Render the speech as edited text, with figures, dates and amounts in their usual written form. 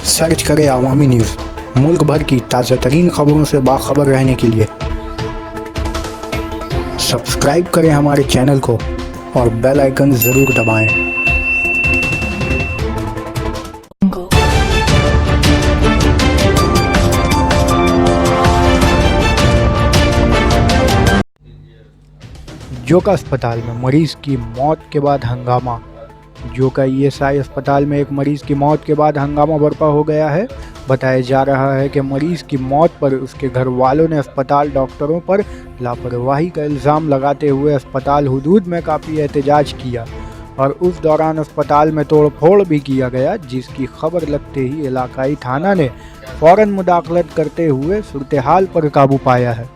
Search करें अवामी news. मुल्क भर की ताज़ा तरीन खबरों से बाखबर रहने के लिए सब्सक्राइब करें हमारे चैनल को और बेल आइकन ज़रूर दबाएं। जोका अस्पताल में मरीज की मौत के बाद हंगामा। जोका ईएसआई अस्पताल में एक मरीज की मौत के बाद हंगामा बरपा हो गया है। बताया जा रहा है कि मरीज की मौत पर उसके घर वालों ने अस्पताल डॉक्टरों पर लापरवाही का इल्ज़ाम लगाते हुए अस्पताल हुदूद में काफ़ी एहतजाज किया और उस दौरान अस्पताल में तोड़फोड़ भी किया गया, जिसकी खबर लगते ही इलाकाई थाना ने फ़ौरन मुदाखलत करते हुए सूरत हाल पर काबू पाया है।